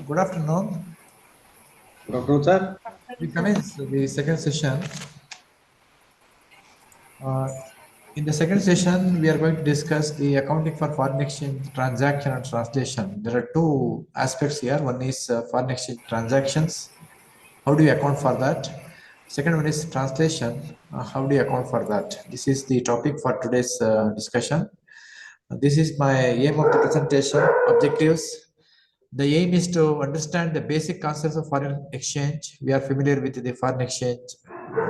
Good afternoon. Good afternoon, sir. We commence the second session. Uh, in the second session, we are going to discuss the accounting for foreign exchange transaction and translation. There are two aspects here. One is foreign exchange transactions. How do you account for that? Second one is translation. How do you account for that? This is the topic for today's discussion. This is my aim of the presentation, objectives. The aim is to understand the basic concepts of foreign exchange. We are familiar with the foreign exchange,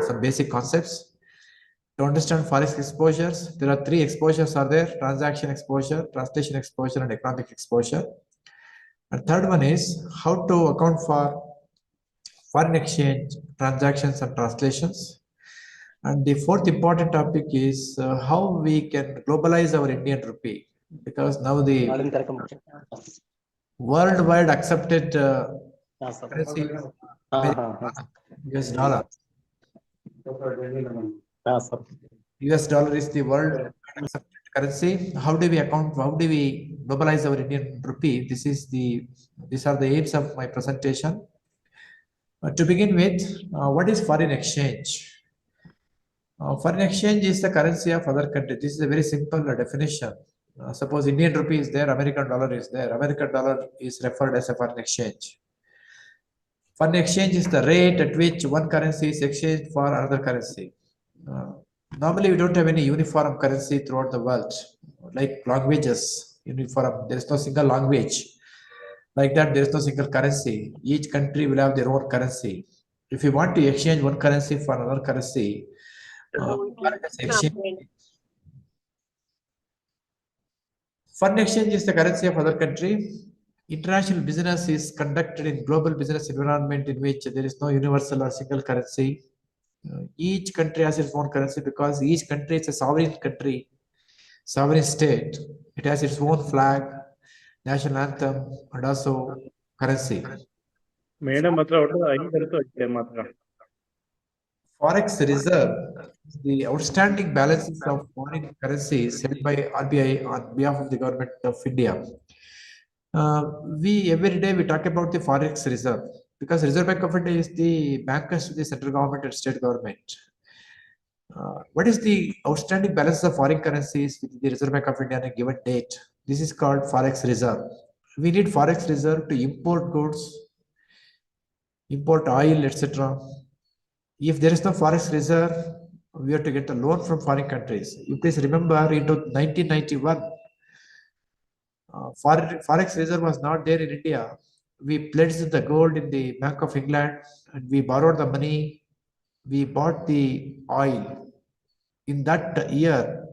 some basic concepts. To understand forex exposures, there are three exposures are there: transaction exposure, translation exposure, and economic exposure. And third one is how to account for foreign exchange transactions and translations. And the fourth important topic is how we can globalize our Indian rupee, because now the worldwide accepted currency is US dollar. US dollar is the world accepted currency. How do we account? How do we globalize our Indian rupee? These are the aims of my presentation. To begin with, what is foreign exchange? Foreign exchange is the currency of other country. This is a very simple definition. Suppose Indian rupee is there, American dollar is there. American dollar is referred as a foreign exchange. Foreign exchange is the rate at which one currency is exchanged for another currency. Normally, we don't have any uniform currency throughout the world, like languages, uniform. There is no single language. Like that, there is no single currency. Each country will have their own currency. If you want to exchange one currency for another currency, foreign exchange is the currency of other country. International business is conducted in global business environment in which there is no universal or single currency. Each country has its own currency because each country is a sovereign country, sovereign state. It has its own flag, national anthem, and also currency. Madam, Forex reserve is the outstanding balances of foreign currencies held by RBI on behalf of the government of India. We every day we talk about the forex reserve because Reserve Bank of India is the bankers to the central government and state government. What is the outstanding balance of foreign currencies with the Reserve Bank of India on a given date? This is called forex reserve. We need forex reserve to import goods, import oil, etc. If there is no forex reserve, we have to get a loan from foreign countries. You please remember, in 1991, forex reserve was not there in India. We pledged the gold in the Bank of England and we borrowed the money. We bought the oil. In that year,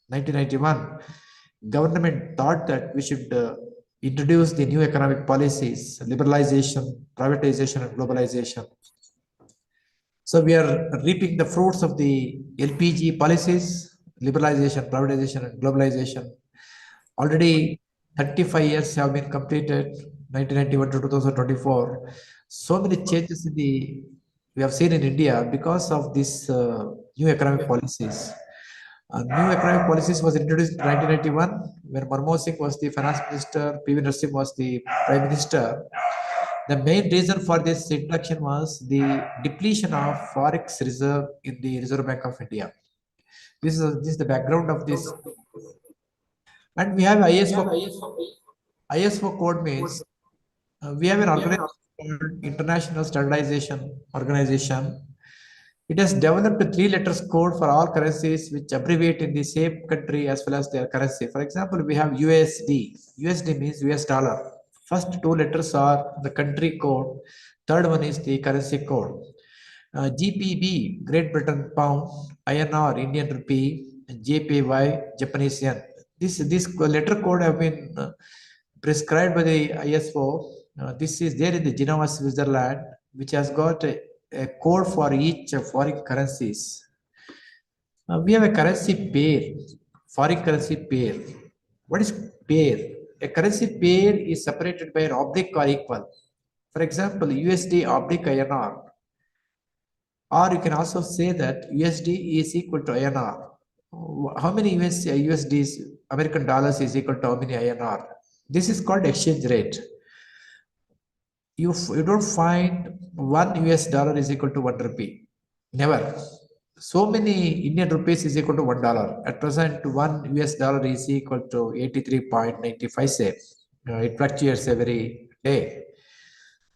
1991, government thought that we should introduce the new economic policies, liberalization, privatization, and globalization. So we are reaping the fruits of the LPG policies, liberalization, privatization, and globalization. Already 35 years have been completed, 1991 to 2024. So many changes we have seen in India because of this new economic policies. New economic policies was introduced in 1991 when Manmohan Singh was the finance minister, P.V. Narasimha was the prime minister. The main reason for this introduction was the depletion of forex reserve in the Reserve Bank of India. This is the background of this. And we have ISO. ISO code means we have an organization called International Standardization Organization. It has developed a 3 letters code for all currencies which abbreviate in the same country as well as their currency. For example, we have USD. USD means US dollar. First 2 letters are the country code. Third one is the currency code. GBP, Great Britain pound, INR, Indian rupee, JPY, Japanese yen. This letter code have been prescribed by the ISO. This is there in the Geneva, Switzerland, which has got a code for each foreign currencies. We have a currency pair, foreign currency pair. What is pair? A currency pair is separated by an oblique or equal. For example, USD oblique INR. Or you can also say that USD is equal to INR. How many USDs, American dollars is equal to how many INR? This is called exchange rate. you don't find $1 is equal to 1 rupee. Never. So many Indian rupees is equal to $1. At present, $1 is equal to 83.95 cents. It fluctuates every day.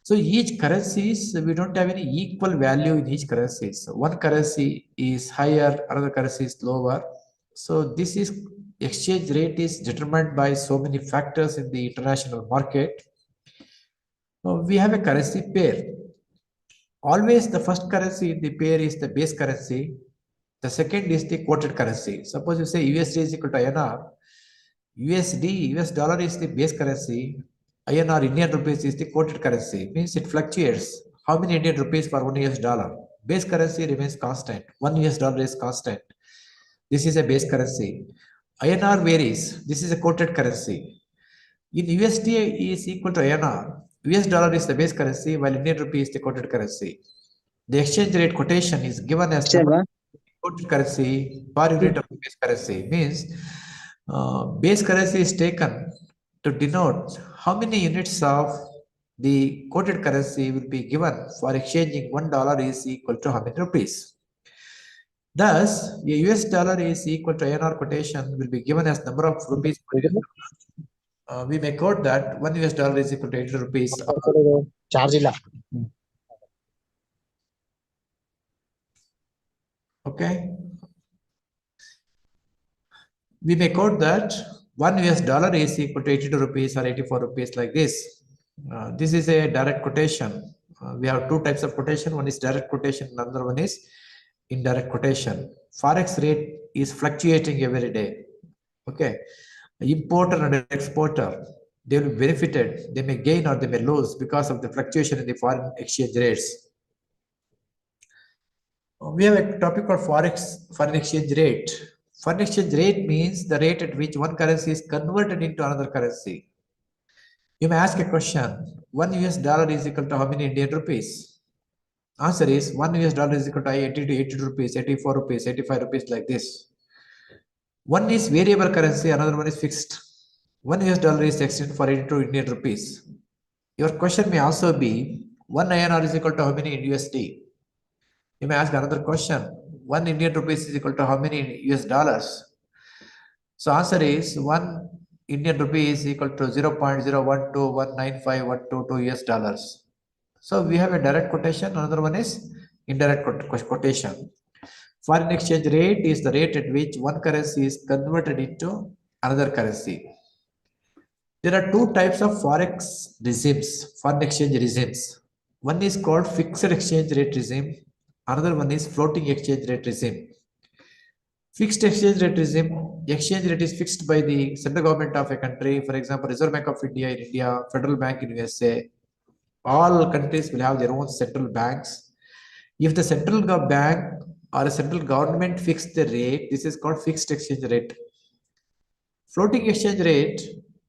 So each currencies, we don't have any equal value in each currencies. One currency is higher, another currency is lower. So this is exchange rate is determined by so many factors in the international market. We have a currency pair. Always the first currency in the pair is the base currency. The second is the quoted currency. Suppose you say USD is equal to INR. US dollar is the base currency. INR Indian rupees is the quoted currency. Means it fluctuates. How many Indian rupees for $1? Base currency remains constant. $1 is constant. This is a base currency. INR varies. This is a quoted currency. In USD is equal to INR. US dollar is the base currency while Indian rupee is the quoted currency. The exchange rate quotation is given as quoted currency per unit of base currency. Means base currency is taken to denote how many units of the quoted currency will be given for exchanging $1 is equal to how many rupees. Thus, a US dollar is equal to INR quotation will be given as number of rupees per US dollar. We may quote that $1 is equal to 80 rupees. Charge illa. Okay. We may quote that $1 is equal to 82 rupees or 84 rupees like this. This is a direct quotation. We have two types of quotation. One is direct quotation, another one is indirect quotation. Forex rate is fluctuating every day. Okay. Importer and exporter, they will be benefited. They may gain or they may lose because of the fluctuation in the foreign exchange rates. We have a topic called foreign exchange rate. Foreign exchange rate means the rate at which one currency is converted into another currency. You may ask a question, $1 is equal to how many Indian rupees? Answer is $1 is equal to 80 rupees, 84 rupees, 85 rupees like this. One is variable currency, another one is fixed. $1 is exchanged for 82 Indian rupees. Your question may also be, 1 INR is equal to how many in USD? You may ask another question, 1 Indian rupees is equal to how many US dollars? So answer is 1 Indian rupee is equal to 0.01219512 US dollars. So we have a direct quotation, another one is indirect quotation. Foreign exchange rate is the rate at which one currency is converted into another currency. There are two types of forex regimes, foreign exchange regimes. One is called fixed exchange rate regime, another one is floating exchange rate regime. Fixed exchange rate regime, exchange rate is fixed by the central government of a country, for example, Reserve Bank of India in India, Federal Bank in USA. All countries will have their own central banks. If the central bank or a central government fix the rate, this is called fixed exchange rate. Floating exchange rate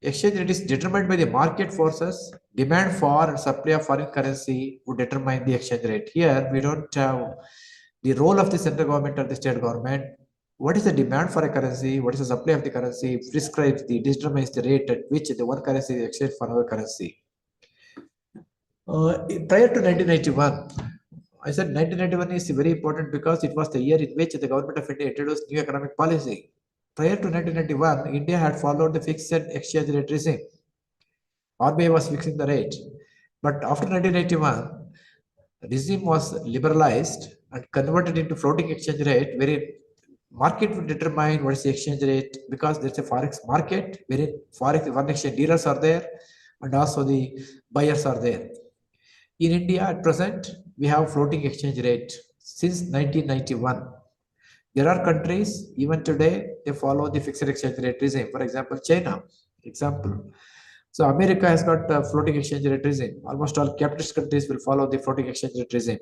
is determined by the market forces. Demand for and supply of foreign currency would determine the exchange rate. Here, we don't have the role of the central government or the state government. What is the demand for a currency? What is the supply of the currency? Determines the rate at which the one currency is exchanged for another currency. Prior to 1991, I said 1991 is very important because it was the year in which the government of India introduced new economic policy. Prior to 1991, India had followed the fixed exchange rate regime. RBI was fixing the rate. But after 1991, the regime was liberalized and converted into floating exchange rate, wherein market will determine what is the exchange rate because there's a forex market wherein forex one exchange dealers are there and also the buyers are there. In India at present, we have floating exchange rate since 1991. There are countries, even today, they follow the fixed exchange rate regime. For example, China, example. So America has got a floating exchange rate regime. Almost all capitalist countries will follow the floating exchange rate regime.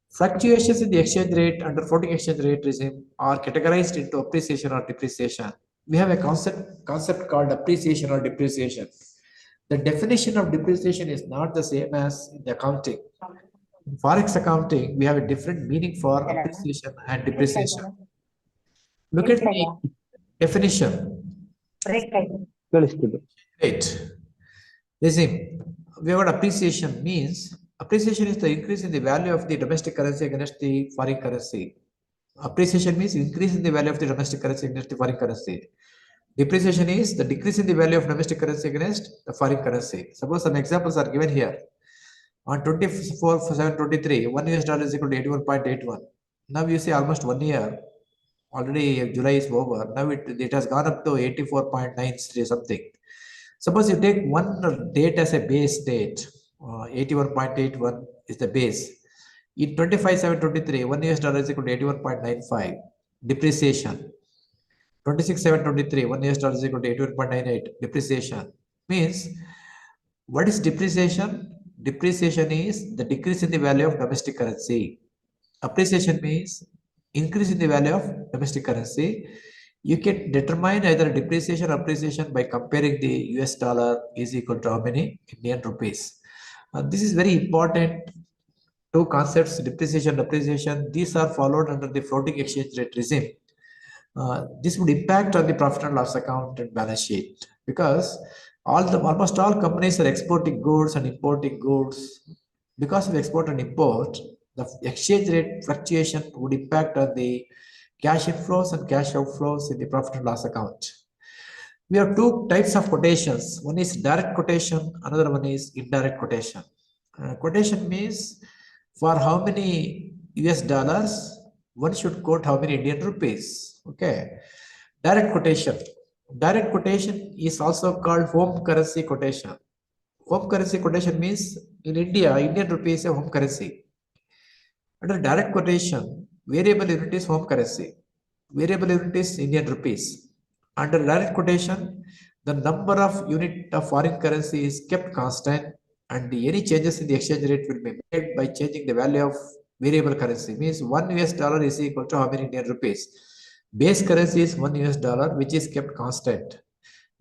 Fluctuations in the exchange rate under floating exchange rate regime are categorized into appreciation or depreciation. We have a concept called appreciation or depreciation. The definition of depreciation is not the same as in the accounting. In forex accounting, we have a different meaning for appreciation and depreciation. Look at the definition. Rate regime. we have got appreciation. Means appreciation is the increase in the value of the domestic currency against the foreign currency. Appreciation means increase in the value of the domestic currency against the foreign currency. Depreciation is the decrease in the value of domestic currency against the foreign currency. Suppose some examples are given here. On 24/7/23, $1 is equal to 81.81. Now you see almost 1 year. Already July is over. Now it has gone up to 84.93 something. Suppose you take one date as a base date, 81.81 is the base. In 25/7/23, $1 is equal to 81.95. Depreciation. 26/7/23, $1 is equal to 81.98. Depreciation. Means, what is depreciation? Depreciation is the decrease in the value of domestic currency. Appreciation means increase in the value of domestic currency. You can determine either depreciation or appreciation by comparing the US dollar is equal to how many Indian rupees. This is very important. Two concepts, depreciation and appreciation, these are followed under the floating exchange rate regime. This would impact on the profit and loss account and balance sheet, because almost all companies are exporting goods and importing goods. Because of export and import, the exchange rate fluctuation would impact on the cash inflows and cash outflows in the profit and loss account. We have two types of quotations. One is direct quotation, another one is indirect quotation. Quotation means for how many US dollars one should quote how many Indian rupees. Okay. Direct quotation. Direct quotation is also called home currency quotation. Home currency quotation means in India, Indian rupee is a home currency. Under direct quotation, variable unit is home currency. Variable unit is Indian rupees. Under direct quotation, the number of unit of foreign currency is kept constant, and any changes in the exchange rate will be made by changing the value of variable currency. Means $1 is equal to how many Indian rupees. Base currency is $1, which is kept constant.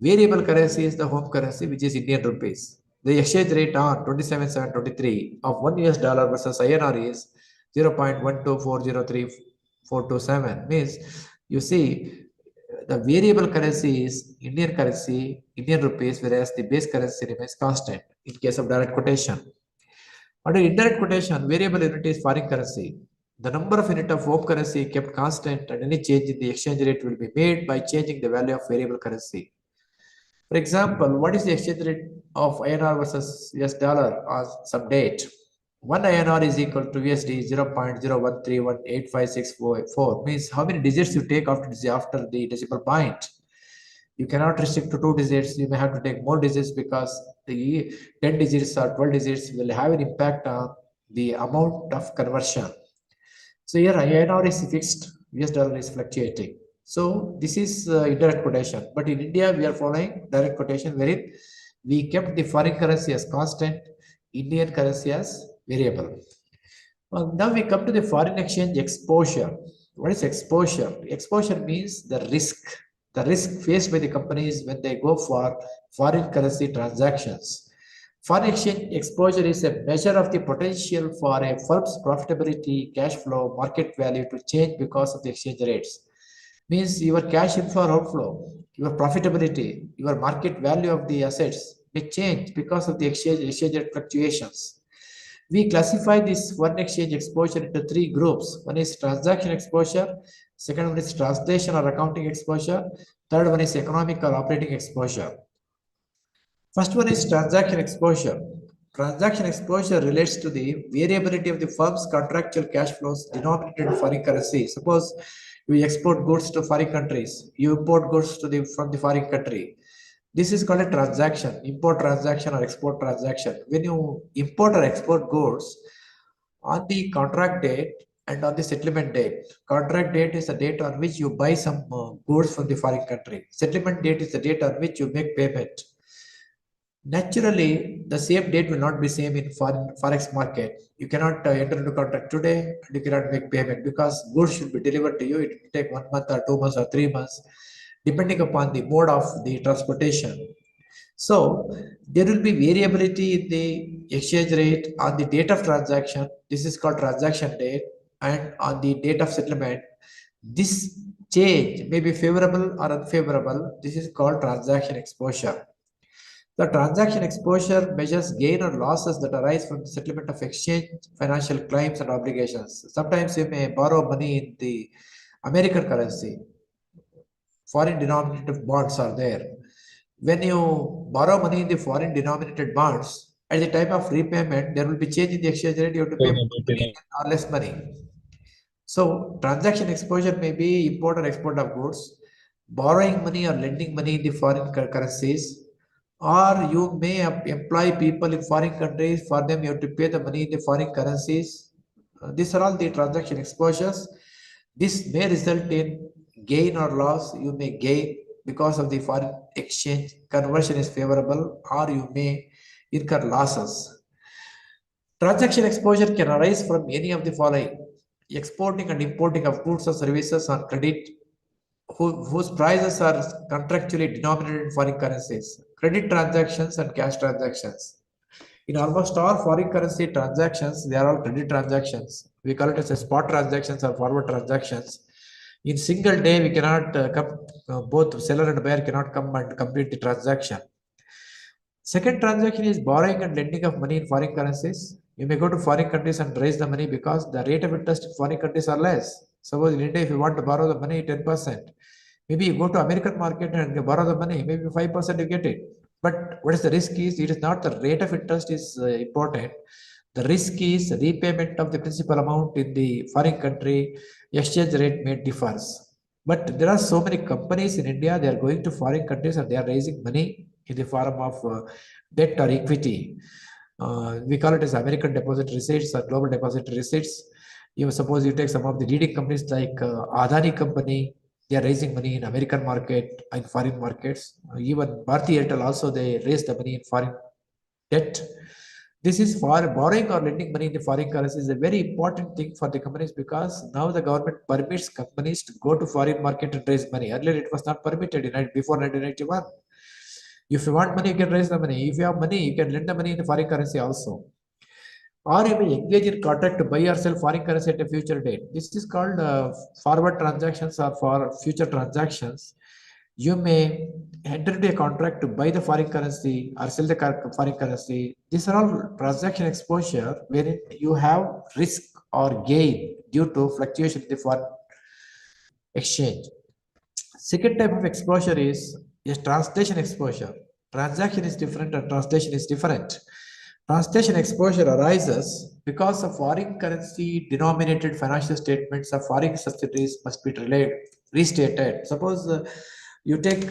Variable currency is the home currency, which is Indian rupees. The exchange rate on 27/7/23 of $1 versus INR is 0.12403,427. Means you see the variable currency is Indian currency, Indian rupees, whereas the base currency remains constant in case of direct quotation. Under indirect quotation, variable unit is foreign currency. The number of unit of home currency kept constant, and any change in the exchange rate will be made by changing the value of variable currency. For example, what is the exchange rate of INR versus US dollar on some date? 1 INR is equal to USD 0.01318564, means how many digits you take after the decimal point. You cannot restrict to 2 digits. You may have to take more digits, because the 10 digits or 12 digits will have an impact on the amount of conversion. So here INR is fixed, US dollar is fluctuating. So this is indirect quotation. But in India, we are following direct quotation, wherein we kept the foreign currency as constant, Indian currency as variable. Now we come to the foreign exchange exposure. What is exposure? Exposure means the risk faced by the companies when they go for foreign currency transactions. Foreign exchange exposure is a measure of the potential for a firm's profitability, cash flow, market value to change because of the exchange rates. Means your cash inflow or outflow, your profitability, your market value of the assets may change because of the exchange rate fluctuations. We classify this foreign exchange exposure into three groups. One is transaction exposure, second one is translation or accounting exposure, third one is economic or operating exposure. First one is transaction exposure. Transaction exposure relates to the variability of the firm's contractual cash flows denominated in foreign currency. Suppose you export goods to foreign countries, you import goods from the foreign country. This is called a transaction, import transaction or export transaction. When you import or export goods, on the contract date and on the settlement date. Contract date is the date on which you buy some goods from the foreign country. Settlement date is the date on which you make payment. Naturally, the same date will not be same in forex market. You cannot enter into contract today and you cannot make payment, because goods should be delivered to you. It will take 1 month or 2 months or 3 months, depending upon the mode of the transportation. So there will be variability in the exchange rate on the date of transaction. This is called transaction date, and on the date of settlement. This change may be favorable or unfavorable. This is called transaction exposure. The transaction exposure measures gain or losses that arise from the settlement of exchange, financial claims, and obligations. Sometimes you may borrow money in the American currency. Foreign denominated bonds are there. When you borrow money in the foreign denominated bonds, at the time of repayment, there will be change in the exchange rate. You have to pay more money or less money. So transaction exposure may be import or export of goods, borrowing money or lending money in the foreign currencies, or you may employ people in foreign countries. For them, you have to pay the money in the foreign currencies. These are all the transaction exposures. This may result in gain or loss. You may gain because of the foreign exchange conversion is favorable, or you may incur losses. Transaction exposure can arise from any of the following: exporting and importing of goods or services on credit whose prices are contractually denominated in foreign currencies, credit transactions and cash transactions. In almost all foreign currency transactions, they are all credit transactions. We call it as a spot transactions or forward transactions. In single day, we cannot both seller and buyer cannot come and complete the transaction. Second transaction is borrowing and lending of money in foreign currencies. You may go to foreign countries and raise the money because the rate of interest in foreign countries are less. Suppose in India, if you want to borrow the money 10%, maybe you go to American market and you borrow the money, maybe 5% you get it. But what is the risk is, it is not the rate of interest is important. The risk is repayment of the principal amount in the foreign country, exchange rate may differs. But there are so many companies in India, they are going to foreign countries and they are raising money in the form of debt or equity. We call it as American deposit receipts or global deposit receipts. You suppose you take some of the leading companies like Adani company, they are raising money in American market and foreign markets. Even Bharti Airtel also, they raise the money in foreign debt. This is for borrowing or lending money in the foreign currency is a very important thing for the companies because now the government permits companies to go to foreign market and raise money. Earlier, it was not permitted before 1991. If you want money, you can raise the money. If you have money, you can lend the money in the foreign currency also. Or you may engage in contract to buy or sell foreign currency at a future date. This is called forward transactions or for future transactions. You may enter into a contract to buy the foreign currency or sell the foreign currency. These are all transaction exposure wherein you have risk or gain due to fluctuation in the foreign exchange. Second type of exposure is translation exposure. Transaction is different and translation is different. Translation exposure arises because of foreign currency denominated financial statements of foreign subsidiaries must be restated. Suppose you take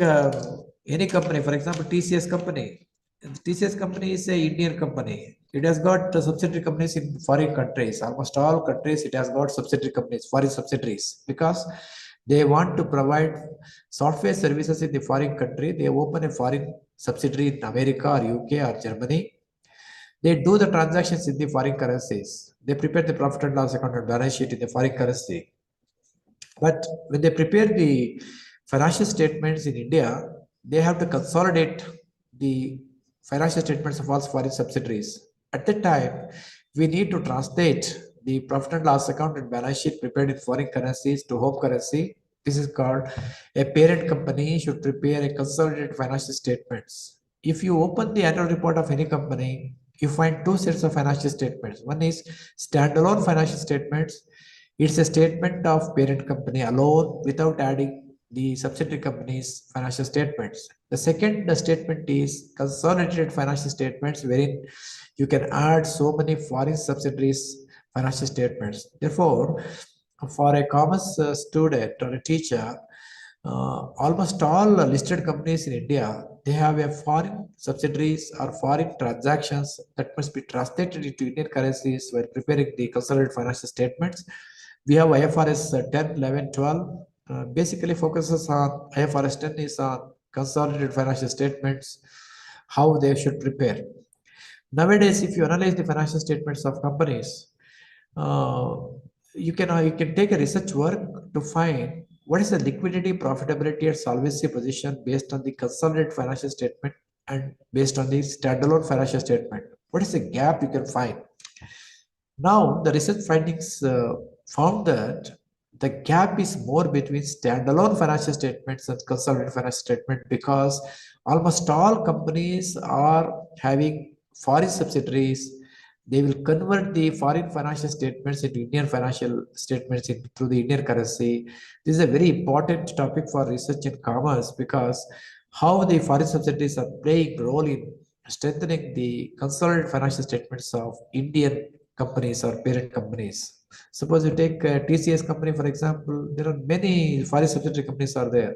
any company, for example, TCS company. TCS company is a Indian company. It has got subsidiary companies in foreign countries. Almost all countries, it has got subsidiary companies, foreign subsidiaries, because they want to provide software services in the foreign country. They open a foreign subsidiary in America or UK or Germany. They do the transactions in the foreign currencies. They prepare the profit and loss account and balance sheet in the foreign currency. But when they prepare the financial statements in India, they have to consolidate the financial statements of all foreign subsidiaries. At that time, we need to translate the profit and loss account and balance sheet prepared in foreign currencies to home currency. This is called a parent company should prepare a consolidated financial statements. If you open the annual report of any company, you find two sets of financial statements. One is standalone financial statements. It's a statement of parent company alone without adding the subsidiary company's financial statements. The second statement is consolidated financial statements, wherein you can add so many foreign subsidiaries financial statements. Therefore, for a commerce student or a teacher, almost all listed companies in India, they have a foreign subsidiaries or foreign transactions that must be translated into Indian currencies while preparing the consolidated financial statements. We have IFRS 10, 11, 12. Basically focuses on IFRS 10 is on consolidated financial statements, how they should prepare. Nowadays, if you analyze the financial statements of companies, uh, you can take a research work to find what is the liquidity, profitability, and solvency position based on the consolidated financial statement and based on the standalone financial statement. What is the gap you can find? Now, the research findings found that The gap is more between standalone financial statements and consolidated financial statement because almost all companies are having foreign subsidiaries. They will convert the foreign financial statements into Indian financial statements through the Indian currency. This is a very important topic for research and commerce because how the foreign subsidiaries are playing role in strengthening the consolidated financial statements of Indian companies or parent companies. Suppose you take TCS company, for example, there are many foreign subsidiary companies are there.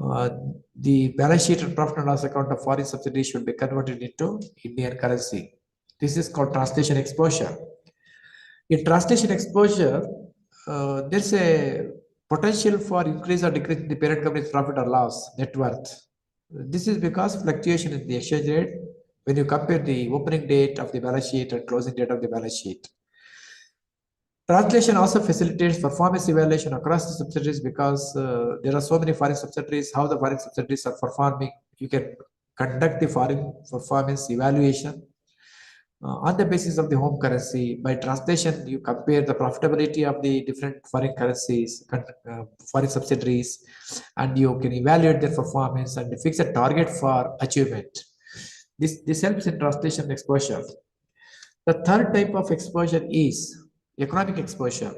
Uh, the balance sheet and profit and loss account of foreign subsidiaries should be converted into Indian currency. This is called translation exposure. In translation exposure, there's a potential for increase or decrease in the parent company's profit or loss, net worth. This is because fluctuation in the exchange rate when you compare the opening date of the balance sheet and closing date of the balance sheet. Translation also facilitates performance evaluation across the subsidiaries because there are so many foreign subsidiaries, how the foreign subsidiaries are performing. You can conduct the foreign performance evaluation on the basis of the home currency. By translation, you compare the profitability of the different foreign currencies, foreign subsidiaries, and you can evaluate their performance and fix a target for achievement. This helps in translation exposure. The third type of exposure is economic exposure.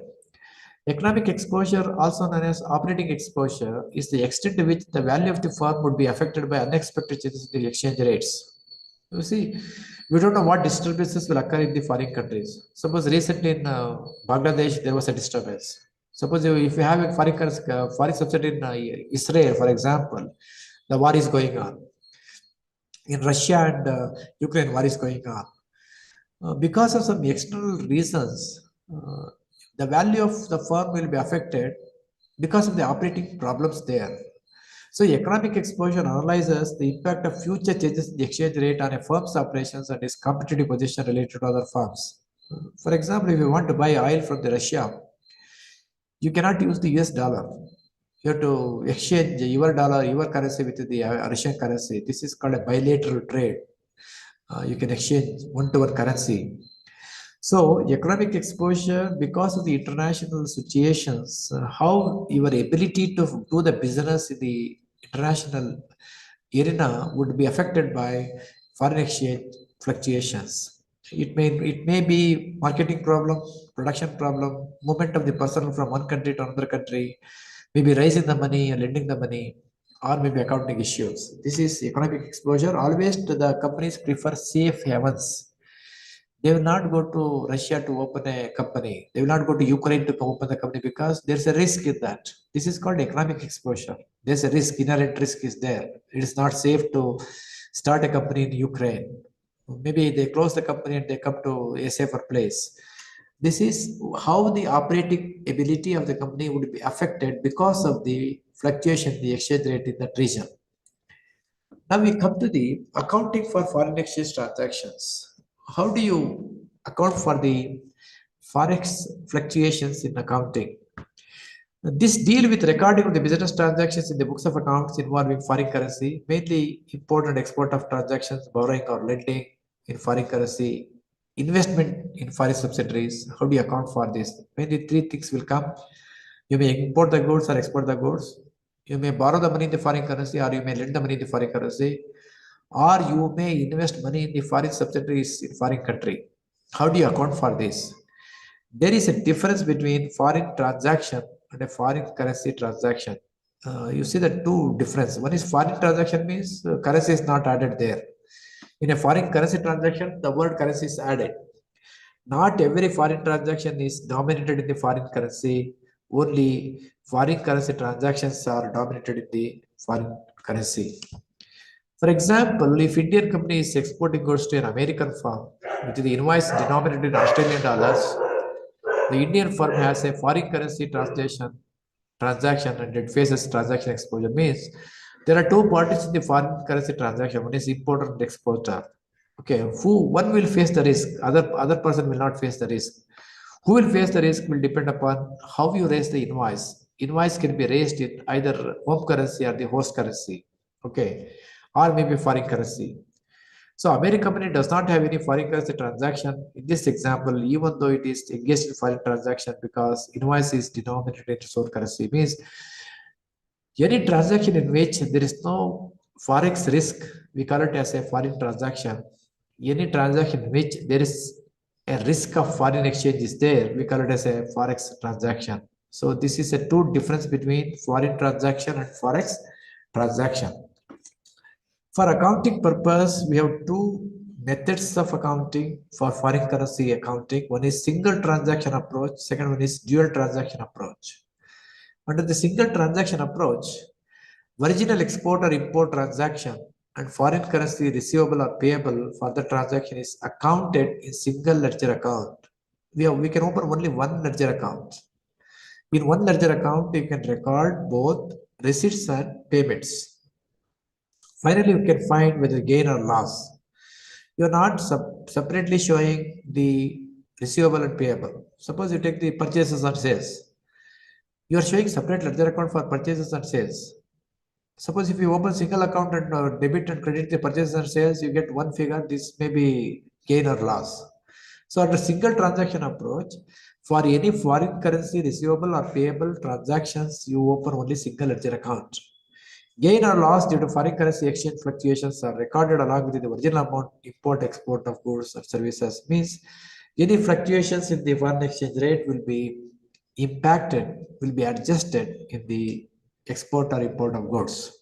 Economic exposure, also known as operating exposure, is the extent to which the value of the firm would be affected by unexpected changes in the exchange rates. You see, we don't know what disturbances will occur in the foreign countries. Suppose recently in Bangladesh, there was a disturbance. Suppose if you have a foreign subsidiary in Israel, for example, the war is going on. In Russia and Ukraine, war is going on. Because of some external reasons, the value of the firm will be affected because of the operating problems there. So economic exposure analyzes the impact of future changes in the exchange rate on a firm's operations and its competitive position related to other firms. For example, if you want to buy oil from the Russia, you cannot use the US dollar. You have to exchange your dollar, your currency with the Russian currency. This is called a bilateral trade. You can exchange one-to-one currency. So economic exposure, because of the international situations, how your ability to do the business in the international arena would be affected by foreign exchange fluctuations. It may be marketing problem, production problem, movement of the person from one country to another country, maybe raising the money or lending the money, or maybe accounting issues. This is economic exposure. Always the companies prefer safe havens. They will not go to Russia to open a company. They will not go to Ukraine to open the company because there's a risk in that. This is called economic exposure. There's a risk, inherent risk is there. It is not safe to start a company in Ukraine. Maybe they close the company and they come to a safer place. This is how the operating ability of the company would be affected because of the fluctuation in the exchange rate in that region. Now we come to the accounting for foreign exchange transactions. How do you account for the forex fluctuations in accounting? This deal with recording of the business transactions in the books of accounts involving foreign currency, mainly import and export of transactions, borrowing or lending in foreign currency, investment in foreign subsidiaries. How do you account for this? Mainly three things will come. You may import the goods or export the goods. You may borrow the money in the foreign currency or you may lend the money in the foreign currency, or you may invest money in the foreign subsidiaries in foreign country. How do you account for this? There is a difference between foreign transaction and a foreign currency transaction. You see the two difference. One is foreign transaction means currency is not added there. In a foreign currency transaction, the word currency is added. Not every foreign transaction is dominated in the foreign currency. Only foreign currency transactions are dominated in the foreign currency. For example, if Indian company is exporting goods to an American firm with the invoice denominated in Australian dollars, the Indian firm has a foreign currency transaction and it faces transaction exposure. Means there are two parties in the foreign currency transaction. One is importer and exporter. Okay, one will face the risk, other person will not face the risk. Who will face the risk will depend upon how you raise the invoice. Invoice can be raised in either home currency or the host currency. Okay, or maybe foreign currency. So American company does not have any foreign currency transaction. In this example, even though it is engaged in foreign transaction because invoice is denominated in its own currency, means any transaction in which there is no forex risk, we call it as a foreign transaction. Any transaction in which there is a risk of foreign exchange is there, we call it as a forex transaction. So this is a two difference between foreign transaction and forex transaction. For accounting purpose, we have two methods of accounting for foreign currency accounting. One is single transaction approach. Second one is dual transaction approach. Under the single transaction approach, original export or import transaction and foreign currency receivable or payable for the transaction is accounted in single ledger account. We can open only one ledger account. In one ledger account, you can record both receipts and payments. Finally, you can find whether gain or loss. You're not separately showing the receivable and payable. Suppose you take the purchases and sales. You are showing separate ledger account for purchases and sales. Suppose if you open single account and debit and credit the purchases and sales, you get one figure. This may be gain or loss. So under single transaction approach, for any foreign currency receivable or payable transactions, you open only single ledger account. Gain or loss due to foreign currency exchange fluctuations are recorded along with the original amount import export of goods or services. Means any fluctuations in the foreign exchange rate will be impacted, will be adjusted in the export or import of goods.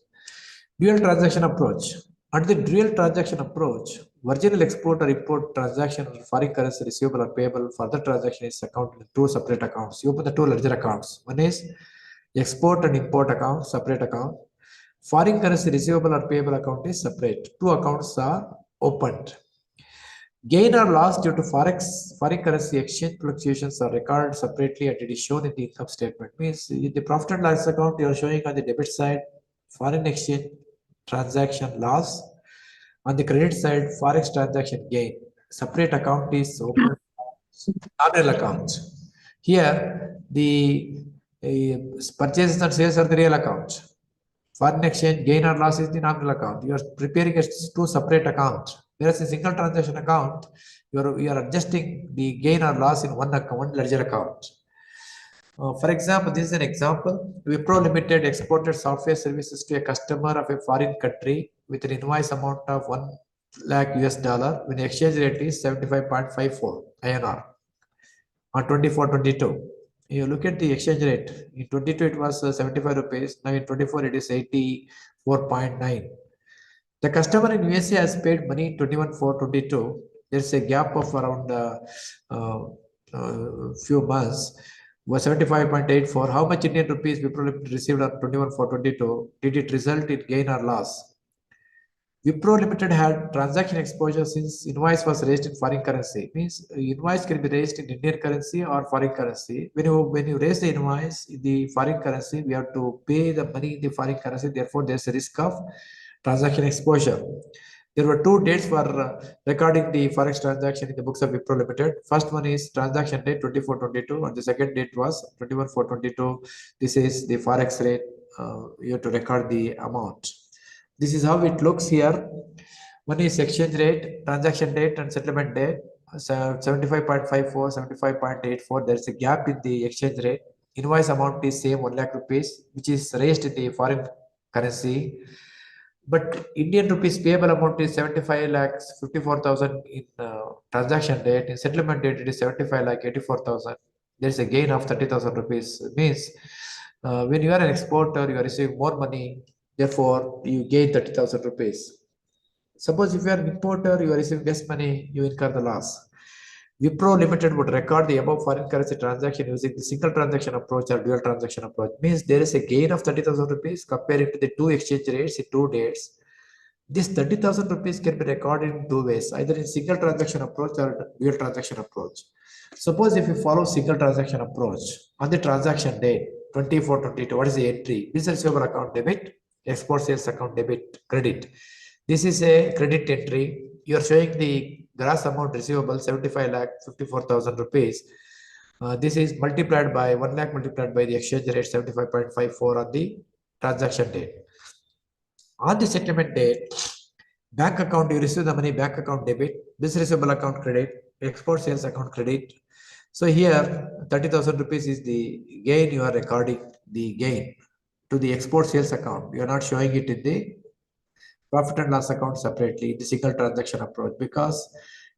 Dual transaction approach. Under the dual transaction approach, original export or import transaction of foreign currency receivable or payable for the transaction is accounted in two separate accounts. You open the two ledger accounts. One is export and import account, separate account. Foreign currency receivable or payable account is separate. Two accounts are opened. Gain or loss due to foreign currency exchange fluctuations are recorded separately and it is shown in the income statement. Means in the profit and loss account, you are showing on the debit side foreign exchange transaction loss. On the credit side, forex transaction gain. Separate account is open. Nominal account. Here, the purchases and sales are the real account. Foreign exchange gain or loss is the nominal account. You are preparing as two separate accounts. Whereas a single transaction account, you are adjusting the gain or loss in one account, one ledger account. For example, this is an example. Wipro Limited exported software services to a customer of a foreign country with an invoice amount of 1 lakh US dollar when the exchange rate is 75.54 INR on 24/22. You look at the exchange rate. In 22 it was 75 rupees. Now in 24 it is 84.9. The customer in USA has paid money in 21/4/22. There's a gap of around few months. Was 75.84. How much Indian rupees Wipro Limited received on 21/4/22? Did it result in gain or loss? Wipro Limited had transaction exposure since invoice was raised in foreign currency. Means invoice can be raised in Indian currency or foreign currency. When you raise the invoice in the foreign currency, we have to pay the money in the foreign currency. Therefore, there's a risk of transaction exposure. There were two dates for recording the forex transaction in the books of Wipro Limited. First one is transaction date 24/22, and the second date was 21/4/22. This is the forex rate. You have to record the amount. This is how it looks here. One is exchange rate, transaction date, and settlement date. So 75.54, 75.84. There's a gap in the exchange rate. Invoice amount is same 1 lakh rupees, which is raised in the foreign currency. But Indian rupees payable amount is 75 lakhs 54,000 in transaction date. In settlement date, it is 75 lakh 84,000. There is a gain of 30,000 rupees. Means when you are an exporter, you are receiving more money. Therefore, you gain 30,000 rupees. Suppose if you are an importer, you are receiving less money, you incur the loss. Wipro Limited would record the above foreign currency transaction using the single transaction approach or dual transaction approach. Means there is a gain of 30,000 rupees comparing to the two exchange rates in 2 dates. This 30,000 rupees can be recorded in two ways, either in single transaction approach or dual transaction approach. Suppose if you follow single transaction approach on the transaction date 24/22, what is the entry? Business receivable account debit, export sales account debit, credit. This is a credit entry. You are showing the gross amount receivable 75 lakh 54,000 rupees. This is multiplied by 1 lakh multiplied by the exchange rate 75.54 on the transaction date. On the settlement date, Bank account, you receive the money, bank account debit, this receivable account credit, export sales account credit. So here 30,000 rupees is the gain, you are recording the gain to the export sales account. You are not showing it in the profit and loss account separately, the single transaction approach, because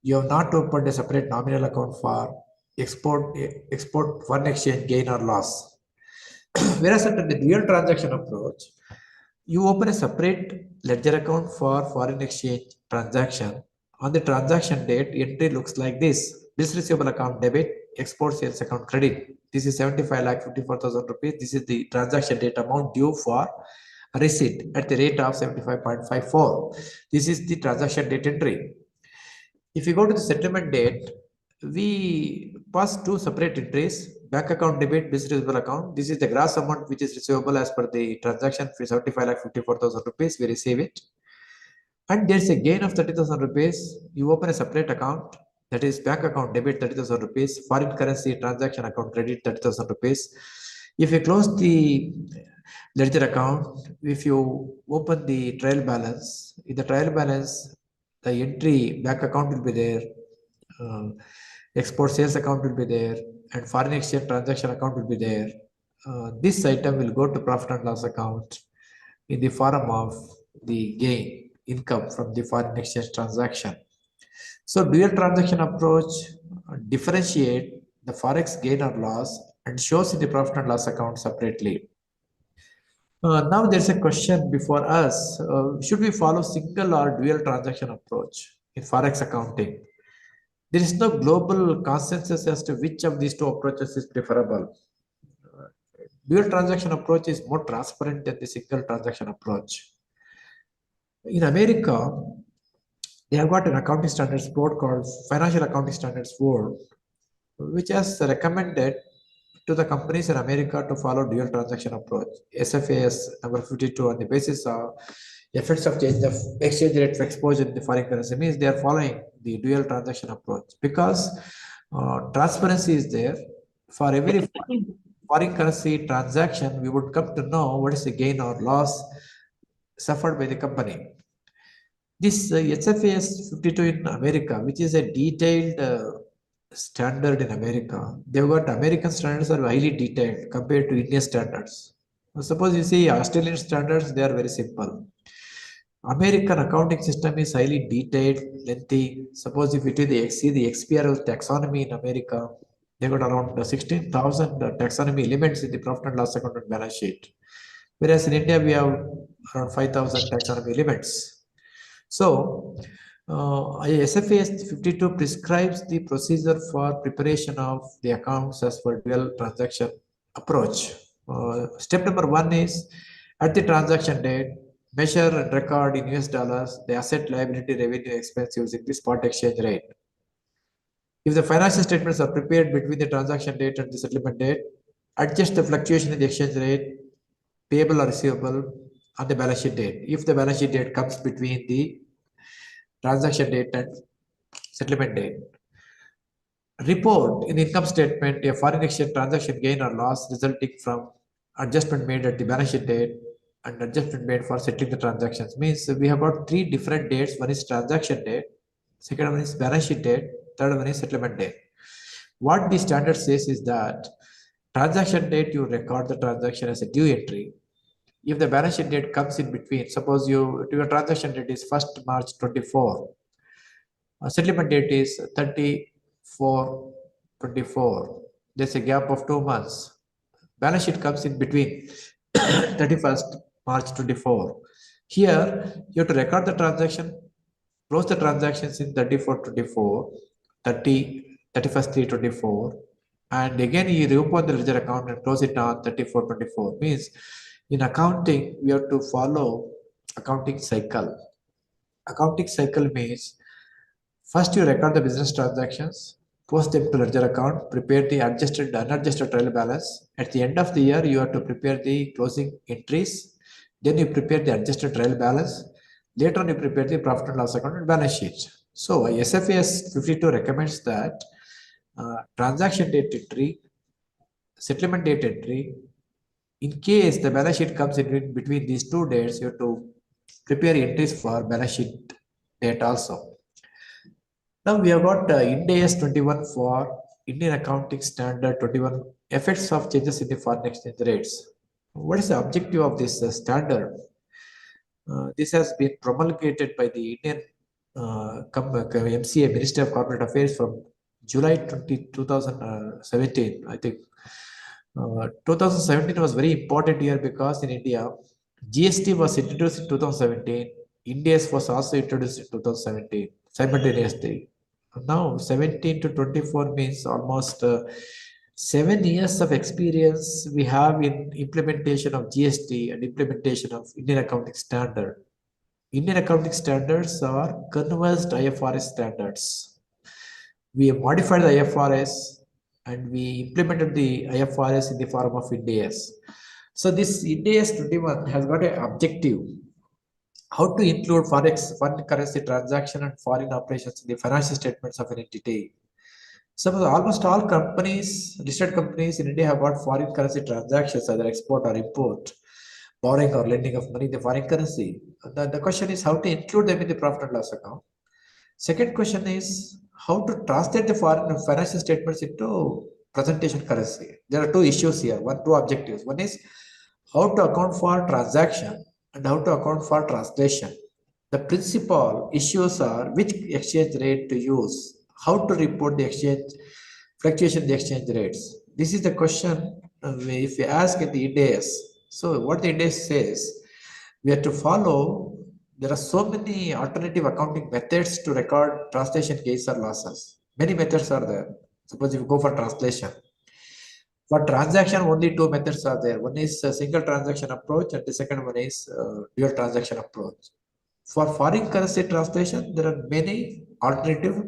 you have not opened a separate nominal account for export foreign exchange gain or loss. Whereas under the dual transaction approach, you open a separate ledger account for foreign exchange transaction. On the transaction date, entry looks like this. This receivable account debit, export sales account credit. This is 75,54,000 rupees. This is the transaction date amount due for receipt at the rate of 75.54. This is the transaction date entry. If you go to the settlement date, we pass two separate entries, bank account debit, business receivable account. This is the gross amount which is receivable as per the transaction for 75,54,000 rupees. We receive it. And there's a gain of 30,000 rupees. You open a separate account, that is bank account debit 30,000 rupees, foreign currency transaction account credit 30,000 rupees. If you close the ledger account, if you open the trial balance, in the trial balance, the entry bank account will be there, export sales account will be there, and foreign exchange transaction account will be there. This item will go to profit and loss account in the form of the gain income from the foreign exchange transaction. So dual transaction approach differentiate the forex gain or loss and shows in the profit and loss account separately. Now there's a question before us. Should we follow single or dual transaction approach in forex accounting? There is no global consensus as to which of these two approaches is preferable. Dual transaction approach is more transparent than the single transaction approach. In America, they have got an accounting standards board called Financial Accounting Standards Board, which has recommended to the companies in America to follow dual transaction approach. SFAS number 52 on the basis of effects of change of exchange rate for exposure in the foreign currency means they are following the dual transaction approach because transparency is there. For every foreign currency transaction, we would come to know what is the gain or loss suffered by the company. This HFAS 52 in America, which is a detailed standard in America, they've got American standards are highly detailed compared to Indian standards. Suppose you see Australian standards, they are very simple. American accounting system is highly detailed, lengthy. Suppose if it is see the XBRL taxonomy in America, they got around 16,000 taxonomy elements in the profit and loss account and balance sheet. Whereas in India, we have around 5,000 taxonomy elements. So, SFAS 52 prescribes the procedure for preparation of the accounts as per dual transaction approach. Step number one is at the transaction date, measure and record in US dollars the asset, liability, revenue, expense using the spot exchange rate. If the financial statements are prepared between the transaction date and the settlement date, adjust the fluctuation in the exchange rate, payable or receivable on the balance sheet date. If the balance sheet date comes between the transaction date and settlement date. Report in income statement a foreign exchange transaction gain or loss resulting from adjustment made at the balance sheet date and adjustment made for settling the transactions. Means we have got three different dates. One is transaction date, second one is balance sheet date, third one is settlement date. What the standard says is that transaction date you record the transaction as a due entry. If the balance sheet date comes in between, suppose your transaction date is 1st March 24, settlement date is 34/24. There's a gap of 2 months. Balance sheet comes in between 31st March 24. Here, you have to record the transaction, close the transactions in 34/24, 31st 3/24, and again you reopen the ledger account and close it on 34/24. Means in accounting, we have to follow accounting cycle. Accounting cycle means first you record the business transactions, post them to ledger account, prepare the adjusted, unadjusted trial balance. At the end of the year, you have to prepare the closing entries. Then you prepare the adjusted trial balance. Later on, you prepare the profit and loss account and balance sheet. So SFAS 52 recommends that transaction date entry, settlement date entry. In case the balance sheet comes in between these two dates, you have to prepare entries for balance sheet date also. Now we have got Ind AS 21 for Indian Accounting Standard 21 effects of changes in the foreign exchange rates. What is the objective of this standard? This has been promulgated by the Indian MCA, Ministry of Corporate Affairs, from July 2017. I think 2017 was very important year because in India, GST was introduced in 2017. India's was also introduced in 2017 simultaneously. Now 17 to 24 means almost 7 years of experience we have in implementation of GST and implementation of Indian Accounting Standard. Indian accounting standards are converged IFRS standards. We have modified the IFRS and we implemented the IFRS in the form of Ind AS. So this Ind AS 21 has got an objective how to include foreign currency transaction and foreign operations in the financial statements of an entity. Suppose almost all companies, listed companies in India have got foreign currency transactions, either export or import, borrowing or lending of money in the foreign currency. The question is how to include them in the profit and loss account. Second question is how to translate the foreign financial statements into presentation currency. There are two issues here, two objectives. One is how to account for transaction and how to account for translation. The principal issues are which exchange rate to use, how to report the exchange fluctuation in the exchange rates. This is the question if we ask at the INDES. So what the INDES says, we have to follow. There are so many alternative accounting methods to record translation gains or losses. Many methods are there. Suppose if you go for translation. For transaction, only two methods are there. One is a single transaction approach, and the second one is dual transaction approach. For foreign currency translation, there are many alternative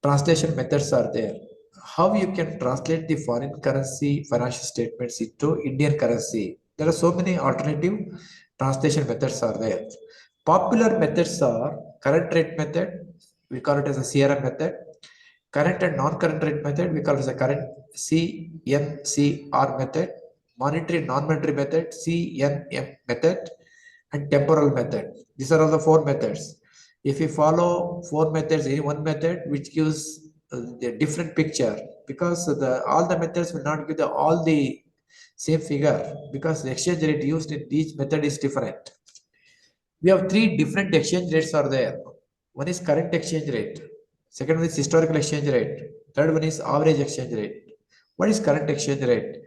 translation methods are there. How you can translate the foreign currency financial statements into Indian currency? There are so many alternative translation methods are there. Popular methods are current rate method, we call it as a CRM method. Current and non-current rate method, we call it as a current CNCR method. Monetary non-monetary method, CNM method, and temporal method. These are all the four methods. If you follow four methods, any one method which gives the different picture, because all the methods will not give all the same figure, because the exchange rate used in each method is different. We have three different exchange rates are there. One is current exchange rate. Second one is historical exchange rate. Third one is average exchange rate. What is current exchange rate?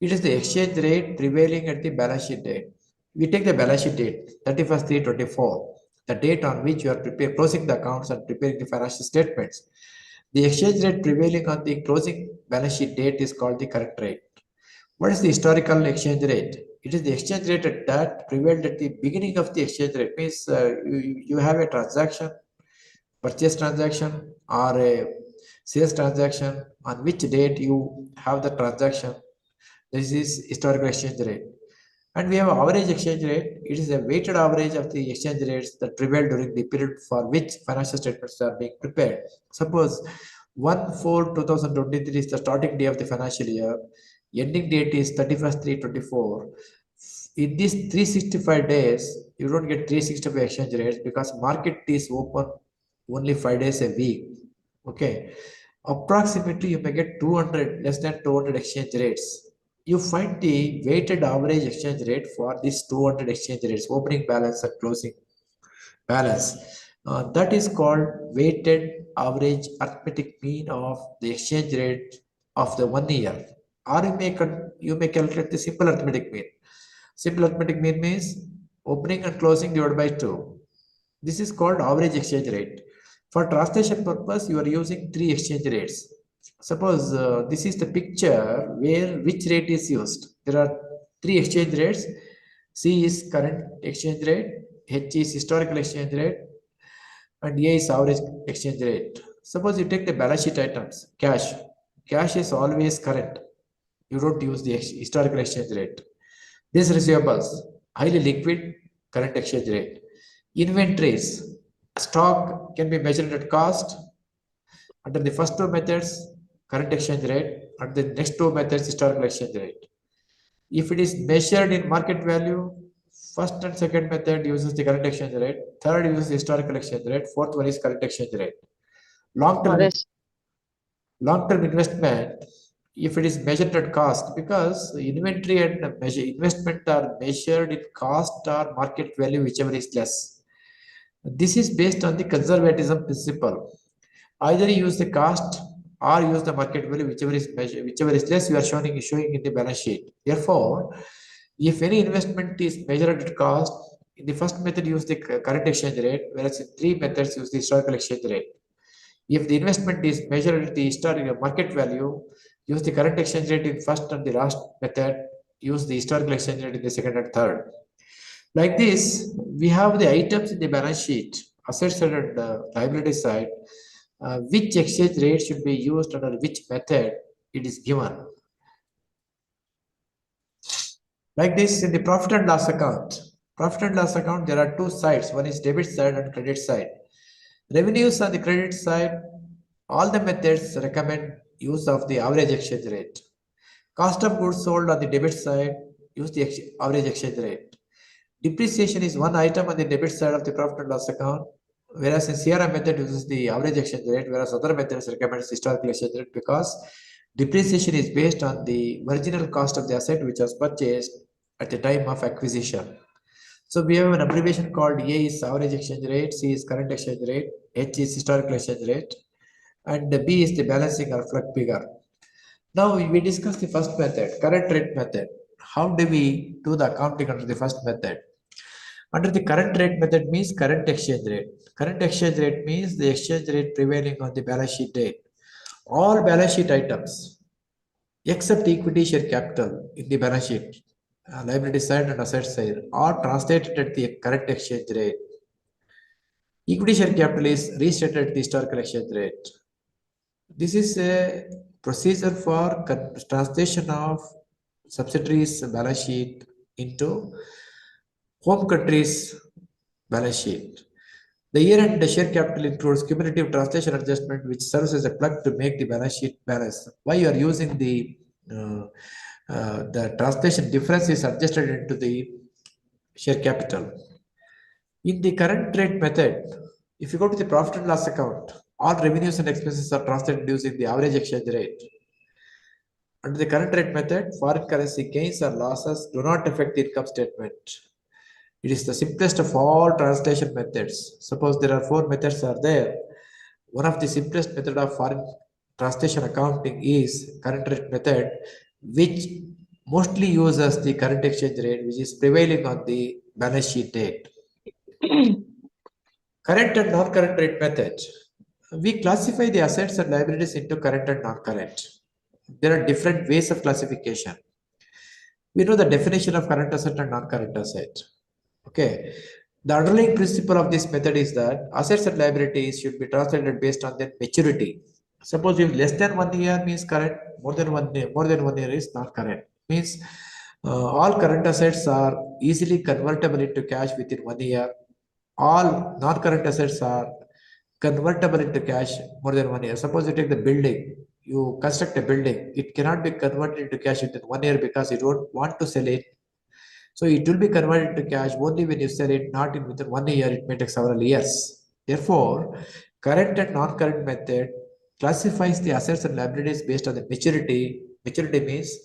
It is the exchange rate prevailing at the balance sheet date. We take the balance sheet date, 31st/3/24, the date on which you are closing the accounts and preparing the financial statements. The exchange rate prevailing on the closing balance sheet date is called the current rate. What is the historical exchange rate? It is the exchange rate that prevailed at the beginning of the exchange rate. Means you have a transaction, purchase transaction or a sales transaction, on which date you have the transaction. This is historical exchange rate. And we have average exchange rate. It is a weighted average of the exchange rates that prevail during the period for which financial statements are being prepared. Suppose 1/4/2023 is the starting day of the financial year. Ending date is 31st/3/24. In these 365 days, you don't get 365 exchange rates because market is open only 5 days a week. Okay. Approximately you may get 200, less than 200 exchange rates. You find the weighted average exchange rate for these 200 exchange rates, opening balance and closing balance. That is called weighted average arithmetic mean of the exchange rate of the 1 year. Or you may calculate the simple arithmetic mean. Simple arithmetic mean means opening and closing divided by 2. This is called average exchange rate. For translation purpose, you are using 3 exchange rates. Suppose this is the picture where which rate is used. There are 3 exchange rates. C is current exchange rate, H is historical exchange rate, and A is average exchange rate. Suppose you take the balance sheet items, cash. Cash is always current. You don't use the historical exchange rate. These receivables, highly liquid, current exchange rate. Inventories, stock can be measured at cost. Under the first two methods, current exchange rate, and the next two methods, historical exchange rate. If it is measured in market value, First and second method uses the current exchange rate. Third uses historical exchange rate. Fourth one is current exchange rate. Long-term Yes. long-term investment, if it is measured at cost, because inventory and investment are measured in cost or market value, whichever is less. This is based on the conservatism principle. Either you use the cost or use the market value, whichever is measured, whichever is less, you are showing in the balance sheet. Therefore, if any investment is measured at cost, in the first method use the current exchange rate, whereas in three methods use the historical exchange rate. If the investment is measured at the historical market value, use the current exchange rate in first and the last method, use the historical exchange rate in the second and third. Like this, we have the items in the balance sheet, asset side and liability side, which exchange rate should be used under which method it is given. Like this, in the profit and loss account, there are two sides. One is debit side and credit side. Revenues on the credit side, all the methods recommend use of the average exchange rate. Cost of goods sold on the debit side, use the average exchange rate. Depreciation is one item on the debit side of the profit and loss account, whereas in CRM method uses the average exchange rate, whereas other methods recommends historical exchange rate, because depreciation is based on the original cost of the asset which was purchased at the time of acquisition. So we have an abbreviation called A is average exchange rate, C is current exchange rate, H is historical exchange rate, and B is the balancing or flood figure. Now we discuss the first method, current rate method. How do we do the accounting under the first method? Under the current rate method means current exchange rate. Current exchange rate means the exchange rate prevailing on the balance sheet date. All balance sheet items except equity share capital in the balance sheet, liability side and asset side, are translated at the current exchange rate. Equity share capital is restated at the historical exchange rate. This is a procedure for translation of subsidiaries balance sheet into home country's balance sheet. The year-end share capital includes cumulative translation adjustment, which serves as a plug to make the balance sheet balance. Why you are using the translation difference is adjusted into the share capital. In the current rate method, if you go to the profit and loss account, all revenues and expenses are translated using the average exchange rate. Under the current rate method, foreign currency gains or losses do not affect the income statement. It is the simplest of all translation methods. Suppose there are four methods are there. One of the simplest method of foreign translation accounting is current rate method, which mostly uses the current exchange rate, which is prevailing on the balance sheet date. Current and non-current rate method. We classify the assets and liabilities into current and non-current. There are different ways of classification. We know the definition of current asset and non-current asset. Okay. The underlying principle of this method is that assets and liabilities should be translated based on their maturity. Suppose if less than 1 year means current, more than 1 year is not current. Means all current assets are easily convertible into cash within 1 year. All non-current assets are convertible into cash more than 1 year. Suppose you take the building, you construct a building, it cannot be converted into cash within 1 year because you don't want to sell it. So it will be converted to cash only when you sell it, not in within 1 year, it may take several years. Therefore, current and non-current method classifies the assets and liabilities based on the maturity. Maturity means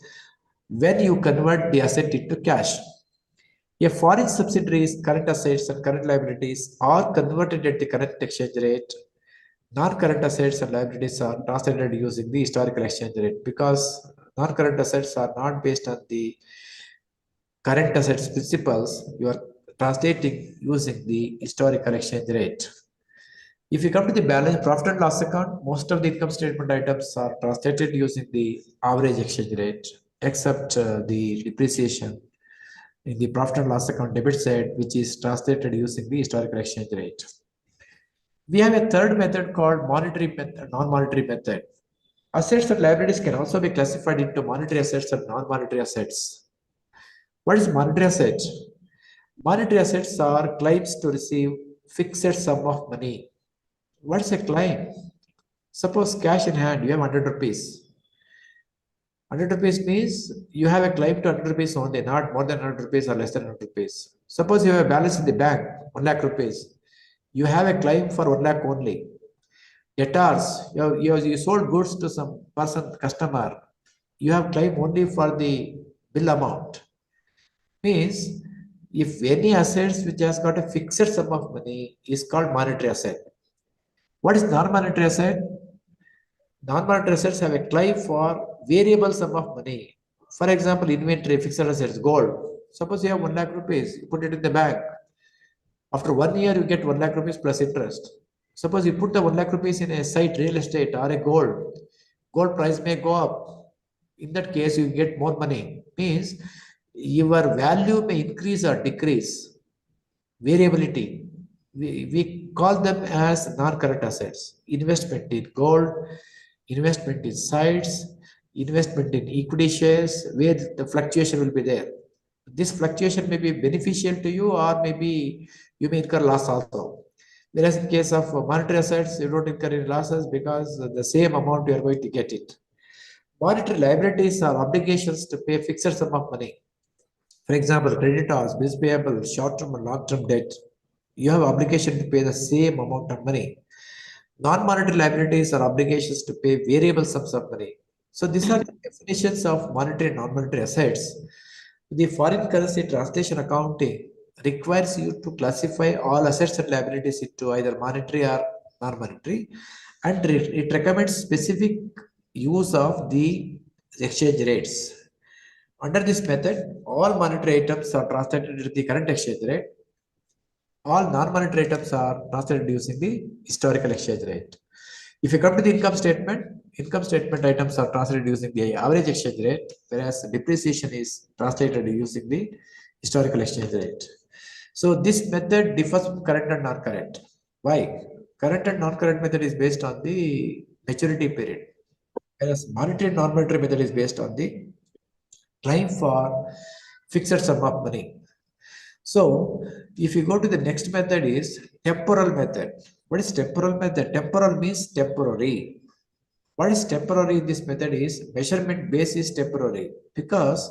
when you convert the asset into cash. A foreign subsidiary's current assets and current liabilities are converted at the current exchange rate. Non-current assets and liabilities are translated using the historical exchange rate, because non-current assets are not based on the current assets principles. You are translating using the historical exchange rate. If you come to the balance profit and loss account, most of the income statement items are translated using the average exchange rate, except the depreciation in the profit and loss account debit side, which is translated using the historical exchange rate. We have a third method called monetary method, non-monetary method. Assets and liabilities can also be classified into monetary assets and non-monetary assets. What is monetary asset? Monetary assets are claims to receive fixed sum of money. What is a claim? Suppose cash in hand, you have 100 rupees. 100 rupees means you have a claim to 100 rupees only, not more than 100 rupees or less than 100 rupees. Suppose you have a balance in the bank, 1 lakh rupees. You have a claim for 1 lakh only. Debtors, you sold goods to some person, customer. You have claim only for the bill amount. Means if any assets which has got a fixed sum of money is called monetary asset. What is non-monetary asset? Non-monetary assets have a claim for variable sum of money. For example, inventory, fixed assets, gold. Suppose you have 1 lakh rupees, you put it in the bank. After 1 year, you get 1 lakh rupees plus interest. Suppose you put the 1 lakh rupees in a site, real estate, or a gold. Gold price may go up. In that case, you get more money. Means your value may increase or decrease. Variability. We call them as non-current assets. Investment in gold, investment in sites, investment in equity shares, where the fluctuation will be there. This fluctuation may be beneficial to you, or maybe you may incur loss also. Whereas in case of monetary assets, you don't incur any losses because the same amount you are going to get it. Monetary liabilities are obligations to pay fixed sum of money. For example, creditors, bills payable, short-term and long-term debt. You have obligation to pay the same amount of money. Non-monetary liabilities are obligations to pay variable sums of money. So these are the definitions of monetary and non-monetary assets. The foreign currency translation accounting requires you to classify all assets and liabilities into either monetary or non-monetary, and it recommends specific use of the exchange rates. Under this method, all monetary items are translated into the current exchange rate. All non-monetary items are translated using the historical exchange rate. If you come to the income statement items are translated using the average exchange rate, whereas depreciation is translated using the historical exchange rate. So this method differs from current and non-current. Why? Current and non-current method is based on the maturity period, whereas monetary and non-monetary method is based on the claim for fixed sum of money. So if you go to the next method is temporal method. What is temporal method? Temporal means temporary. What is temporary in this method is measurement base is temporary, because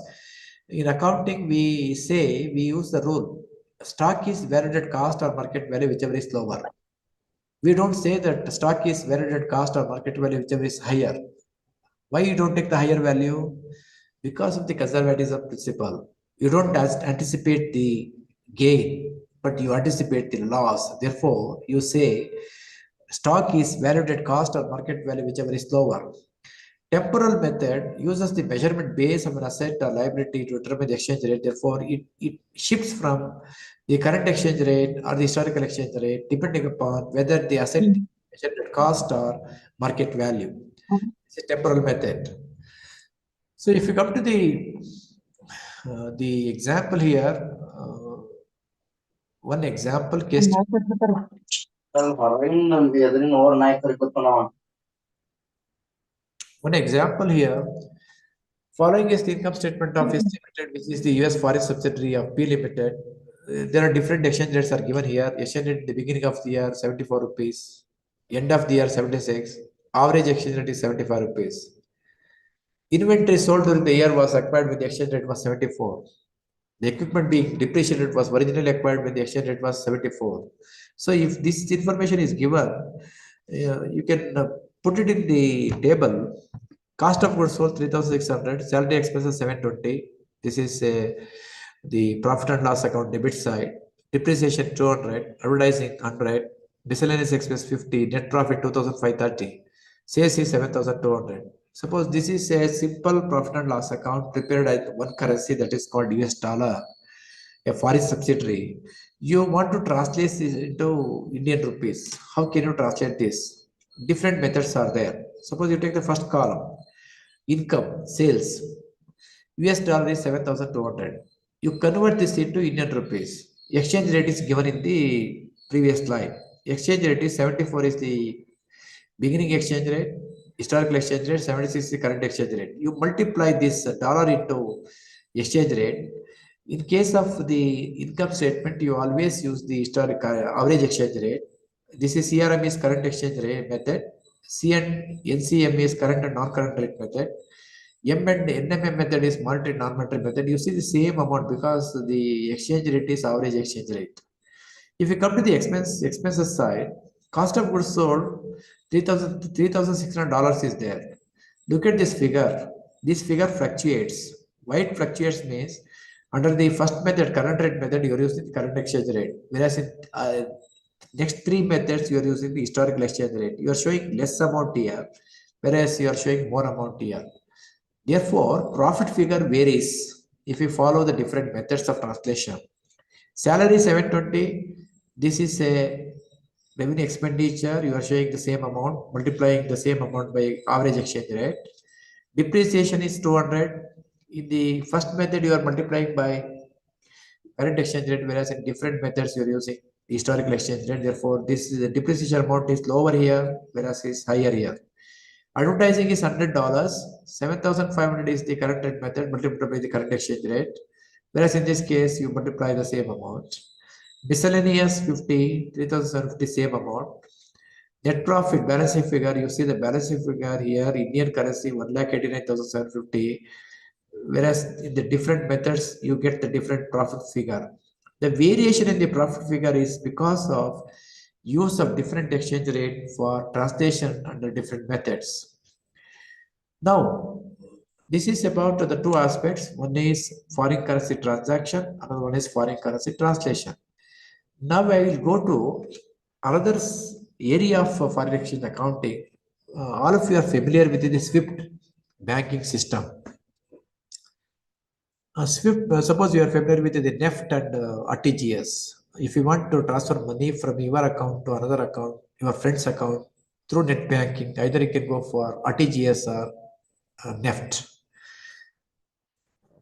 in accounting we say we use the rule stock is valued at cost or market value, whichever is lower. We don't say that stock is valued at cost or market value, whichever is higher. Why you don't take the higher value? Because of the conservatism principle. You don't anticipate the gain, but you anticipate the loss. Therefore, you say stock is valued at cost or market value, whichever is lower. Temporal method uses the measurement base of an asset or liability to determine the exchange rate. Therefore, it shifts from the current exchange rate or the historical exchange rate, depending upon whether the asset is measured at cost or market value. It's a temporal method. So if you come to the example here, one example case. One example here. Following is the income statement of S Limited, which is the US foreign subsidiary of P Limited. There are different exchange rates are given here. Exchange rate at the beginning of the year 74 rupees, end of the year 76. Average exchange rate is 75 rupees. Inventory sold during the year was acquired when the exchange rate was 74. The equipment being depreciated was originally acquired when the exchange rate was 74. So if this information is given, you can put it in the table. Cost of goods sold 3,600, salary expenses 720. This is the profit and loss account debit side. Depreciation 200, advertising 100, miscellaneous expense 50, net profit 2,530. Sales is 7,200. Suppose this is a simple profit and loss account prepared at one currency, that is called US dollar, a foreign subsidiary. You want to translate this into Indian rupees. How can you translate this? Different methods are there. Suppose you take the first column, income, sales. US dollar is 7,200. You convert this into Indian rupees. Exchange rate is given in the previous slide. Exchange rate is 74 is the beginning exchange rate, historical exchange rate, 76 is the current exchange rate. You multiply this dollar into exchange rate. In case of the income statement, you always use the historical average exchange rate. This is CRM is current exchange rate method. CN NCM is current and non-current rate method. M and NMM method is monetary non-monetary method. You see the same amount because the exchange rate is average exchange rate. If you come to the expenses side, cost of goods sold, $3,600 is there. Look at this figure. This figure fluctuates. Why it fluctuates means under the first method, current rate method, you are using the current exchange rate. Whereas in next three methods, you are using the historical exchange rate. You are showing less amount here, whereas you are showing more amount here. Therefore, profit figure varies if you follow the different methods of translation. Salary 720, this is a revenue expenditure, you are showing the same amount, multiplying the same amount by average exchange rate. Depreciation is 200. In the first method, you are multiplying by current exchange rate, whereas in different methods, you are using historical exchange rate. Therefore, this is the depreciation amount is lower here, whereas is higher here. Advertising is $100. 7,500 is the current rate method multiplied by the current exchange rate. Whereas in this case, you multiply the same amount. Miscellaneous 50, 3,750 same amount. Net profit balancing figure, you see the balancing figure here, Indian currency 1,89,750. Whereas in the different methods, you get the different profit figure. The variation in the profit figure is because of use of different exchange rate for translation under different methods. Now, this is about the two aspects. One is foreign currency transaction, another one is foreign currency translation. Now I will go to another area of foreign exchange accounting. All of you are familiar with the SWIFT banking system. SWIFT, suppose you are familiar with the Dept and RTGS. If you want to transfer money from your account to another account, your friend's account through net banking, either you can go for RTGS or Dept.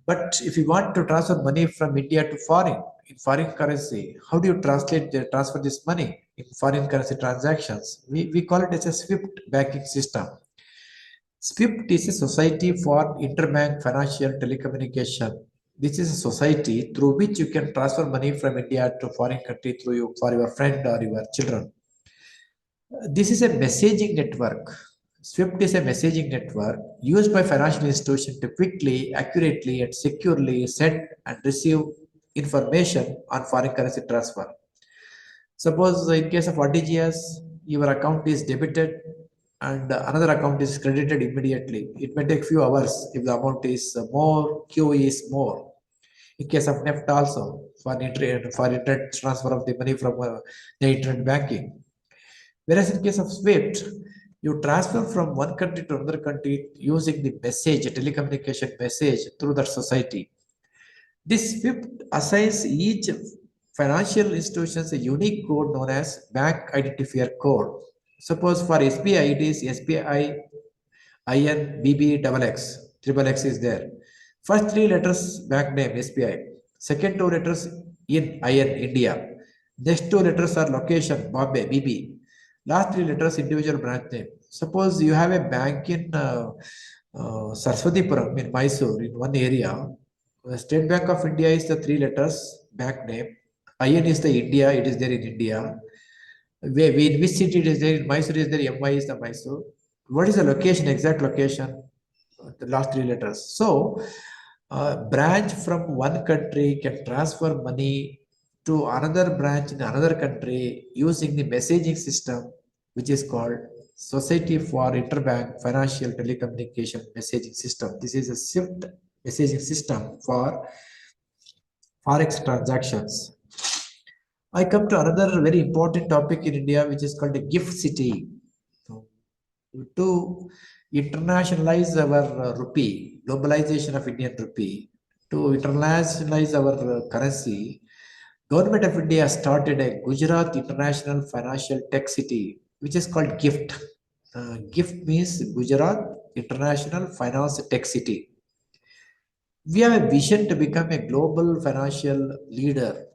But if you want to transfer money from India to foreign in foreign currency, how do you transfer this money in foreign currency transactions? We call it as a SWIFT banking system. SWIFT is a society for interbank financial telecommunication. This is a society through which you can transfer money from India to foreign country through you for your friend or your children. This is a messaging network. SWIFT is a messaging network used by financial institutions to quickly, accurately, and securely send and receive information on foreign currency transfer. Suppose in case of RTGS, your account is debited and another account is credited immediately. It may take few hours if the amount is more, Q is more. In case of Nept also, for internet transfer of the money from the internet banking. Whereas in case of SWIFT, you transfer from one country to another country using the message, telecommunication message through that society. This SWIFT assigns each financial institutions a unique code known as bank identifier code. Suppose for SBI, it is SBI IN BBXX, triple X is there. First three letters bank name SBI. Second two letters IN India. Next two letters are location Bombay BB. Last three letters individual branch name. Suppose you have a bank in Saraswatipuram in Mysore in one area. The State Bank of India is the three letters bank name. IN is the India, it is there in India. In which city it is there? In Mysore is there, MY is the Mysore. What is the location, exact location? The last three letters. So, branch from one country can transfer money to another branch in another country using the messaging system, which is called Society for Interbank Financial Telecommunication Messaging System. This is a SWIFT messaging system for forex transactions. I come to another very important topic in India, which is called a gift city. To internationalize our rupee, globalization of Indian rupee, to internationalize our currency, Government of India started a Gujarat International Financial Tech City, which is called GIFT. GIFT means Gujarat International Finance Tech City. We have a vision to become a global financial leader.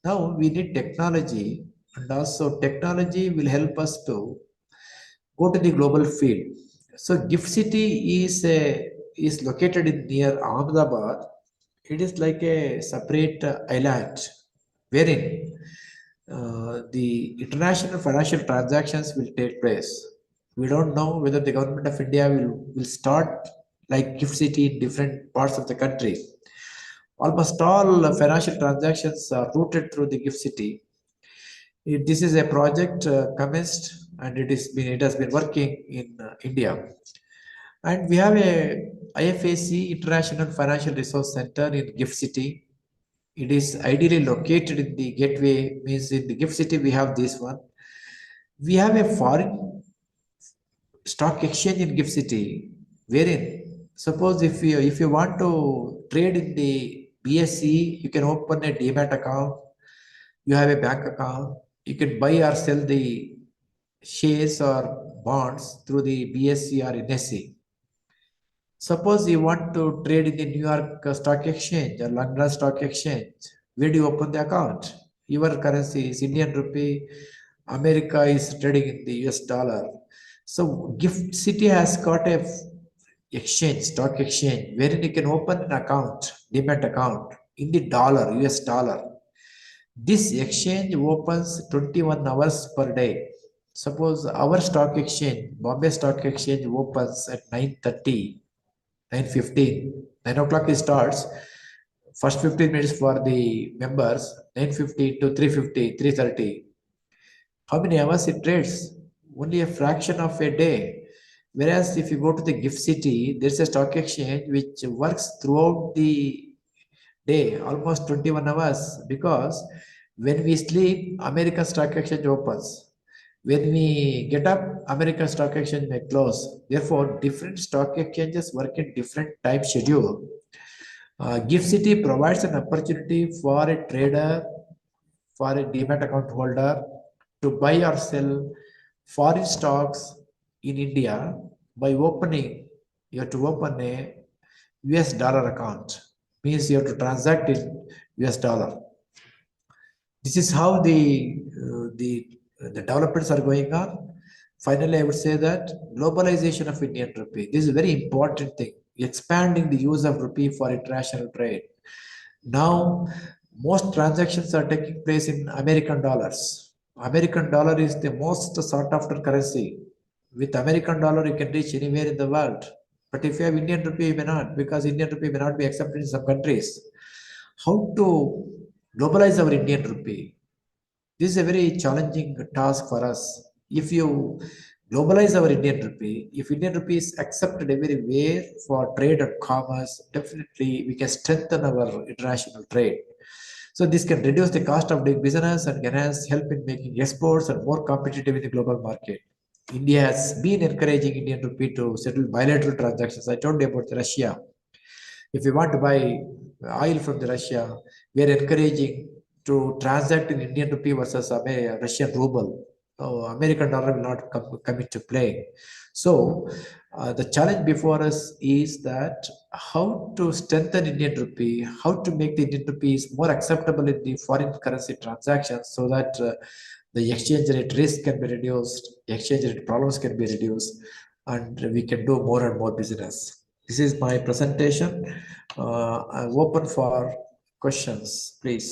Now we need technology, and also technology will help us to go to the global field. So Gift City is located in near Ahmedabad. It is like a separate island wherein the international financial transactions will take place. We don't know whether the government of India will start like gift city in different parts of the country. Almost all financial transactions are routed through the gift city. This is a project commenced, and it has been working in India. And we have a IFAC International Financial Resource Center in Gift City. It is ideally located in the gateway, means in the Gift City we have this one. We have a foreign stock exchange in Gift City, wherein suppose if you want to trade in the BSE, you can open a demat account. You have a bank account. You can buy or sell the shares or bonds through the BSE or NSE. Suppose you want to trade in the New York Stock Exchange or London Stock Exchange. Where do you open the account? Your currency is Indian rupee. America is trading in the US dollar. So Gift City has got a exchange, stock exchange, wherein you can open an account, demat account in the dollar, US dollar. This exchange opens 21 hours per day. Suppose our stock exchange, Bombay Stock Exchange, opens at 9:30, 9:15, 9 o'clock it starts. First 15 minutes for the members, 9:15 to 3:50, 3:30. How many hours it trades? Only a fraction of a day. Whereas if you go to the Gift City, there's a stock exchange which works throughout the day, almost 21 hours, because when we sleep, American Stock Exchange opens. When we get up, American Stock Exchange may close. Therefore, different stock exchanges work in different time schedule. Gift City provides an opportunity for a trader, for a demat account holder to buy or sell foreign stocks in India by opening. You have to open a US dollar account. Means you have to transact in US dollar. This is how the developments are going on. Finally, I would say that globalization of Indian rupee. This is a very important thing. Expanding the use of rupee for international trade. Now, most transactions are taking place in American dollars. American dollar is the most sought after currency. With American dollar, you can reach anywhere in the world. But if you have Indian rupee, you may not, because Indian rupee may not be accepted in some countries. How to globalize our Indian rupee? This is a very challenging task for us. If you globalize our Indian rupee, if Indian rupee is accepted everywhere for trade and commerce, definitely we can strengthen our international trade. So this can reduce the cost of doing business and can help in making exports and more competitive in the global market. India has been encouraging Indian rupee to settle bilateral transactions. I told you about Russia. If we want to buy oil from the Russia, we are encouraging to transact in Indian rupee versus Russian ruble. American dollar will not come into play. So the challenge before us is that how to strengthen Indian rupee, how to make the Indian rupees more acceptable in the foreign currency transactions so that the exchange rate risk can be reduced, exchange rate problems can be reduced, and we can do more and more business. This is my presentation. I'm open for questions, please.